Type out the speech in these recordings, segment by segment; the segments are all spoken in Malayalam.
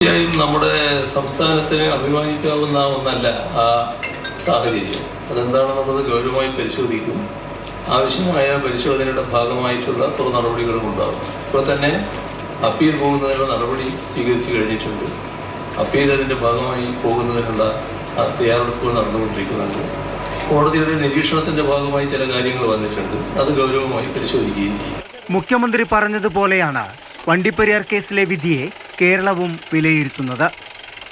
തീർച്ചയായും നമ്മുടെ സംസ്ഥാനത്തിന് അഭിമാനിക്കാവുന്ന ഒന്നല്ല ആ സാഹചര്യം. അതെന്താണെന്നുള്ളത് ഗൗരവമായി പരിശോധിക്കും. ആവശ്യമായ പരിശോധനയുടെ ഭാഗമായിട്ടുള്ള തുടർ നടപടികളും ഉണ്ടാകും. ഇപ്പോൾ തന്നെ അപ്പീൽ പോകുന്നതിനുള്ള നടപടി സ്വീകരിച്ചു കഴിഞ്ഞിട്ടുണ്ട്. അപ്പീൽ അതിൻ്റെ ഭാഗമായി പോകുന്നതിനുള്ള തയ്യാറെടുപ്പുകൾ നടന്നുകൊണ്ടിരിക്കുന്നുണ്ട്. കോടതിയുടെ നിരീക്ഷണത്തിന്റെ ഭാഗമായി ചില കാര്യങ്ങൾ വന്നിട്ടുണ്ട്. അത് ഗൗരവമായി പരിശോധിക്കുകയും ചെയ്യും. മുഖ്യമന്ത്രി പറഞ്ഞതുപോലെയാണ് വണ്ടിപ്പെരിയാർ കേസിലെ വിധിയെ കേരളവും വിലയിരുത്തുന്നത്.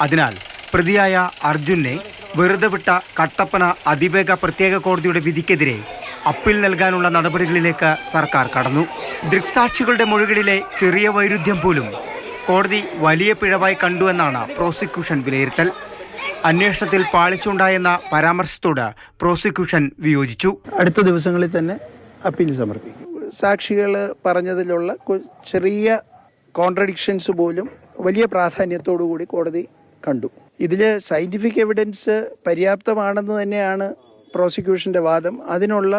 അതിനാൽ പ്രതിയായ അർജുനെ വെറുതെ വിട്ട കട്ടപ്പന അതിവേഗ പ്രത്യേക കോടതിയുടെ വിധിക്കെതിരെ അപ്പീൽ നൽകാനുള്ള നടപടികളിലേക്ക് സർക്കാർ കടന്നു. ദൃക്സാക്ഷികളുടെ മൊഴികളിലെ ചെറിയ വൈരുദ്ധ്യം പോലും കോടതി വലിയ പിഴവായി കണ്ടുവെന്നാണ് പ്രോസിക്യൂഷൻ വിലയിരുത്തൽ. അന്വേഷണത്തിൽ പാളിച്ചുണ്ടായെന്ന പരാമർശത്തോട് പ്രോസിക്യൂഷൻ വിയോജിച്ചു. അടുത്ത ദിവസങ്ങളിൽ തന്നെ അപ്പീൽ സമർപ്പിക്കും. സാക്ഷികൾ പറഞ്ഞതിലുള്ള ചെറിയ കോൺട്രഡിക്ഷൻസ് പോലും വലിയ പ്രാധാന്യത്തോടു കൂടി കോടതി കണ്ടു. ഇതിൽ സയന്റിഫിക് എവിഡൻസ് പര്യാപ്തമാണെന്ന് തന്നെയാണ് പ്രോസിക്യൂഷന്റെ വാദം. അതിനുള്ള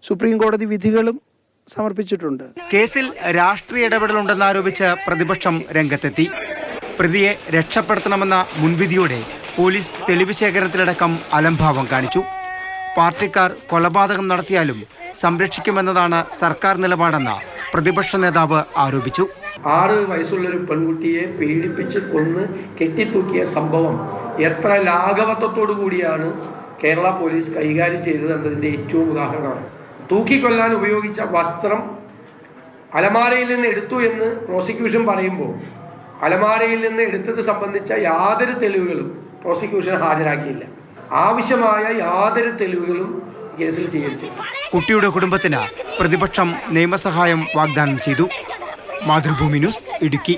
സുപ്രീം കോടതി വിധികളും സമർപ്പിച്ചിട്ടുണ്ട്. കേസിൽ രാഷ്ട്രീയ ഇടപെടലുണ്ടെന്നാരോപിച്ച് പ്രതിപക്ഷം രംഗത്തെത്തി. പ്രതിയെ രക്ഷപ്പെടുത്തണമെന്ന മുൻവിധിയോടെ പോലീസ് തെളിവ് ശേഖരണത്തിലടക്കം അലംഭാവം കാണിച്ചു. പാർട്ടിക്കാർ കൊലപാതകം നടത്തിയാലും സംരക്ഷിക്കുമെന്നതാണ് സർക്കാർ നിലപാടെന്ന് പ്രതിപക്ഷ നേതാവ് ആരോപിച്ചു. 6 വയസ്സുള്ളൊരു പെൺകുട്ടിയെ പീഡിപ്പിച്ച് കൊന്ന് കെട്ടിത്തൂക്കിയ സംഭവം എത്ര ലാഘവത്വത്തോടു കൂടിയാണ് കേരള പോലീസ് കൈകാര്യം ചെയ്തത് എന്നതിൻ്റെ ഏറ്റവും ഉദാഹരണമാണ്. തൂക്കിക്കൊല്ലാൻ ഉപയോഗിച്ച വസ്ത്രം അലമാരയിൽ നിന്ന് എടുത്തു എന്ന് പ്രോസിക്യൂഷൻ പറയുമ്പോൾ അലമാരയിൽ നിന്ന് എടുത്തത് സംബന്ധിച്ച യാതൊരു തെളിവുകളും പ്രോസിക്യൂഷൻ ഹാജരാക്കിയില്ല. ആവശ്യമായ യാതൊരു തെളിവുകളും കേസിൽ സ്വീകരിച്ചില്ല. കുട്ടിയുടെ കുടുംബത്തിന് പ്രതിപക്ഷം നിയമസഹായം വാഗ്ദാനം ചെയ്തു. മാതൃഭൂമി ന്യൂസ്, ഇടുക്കി.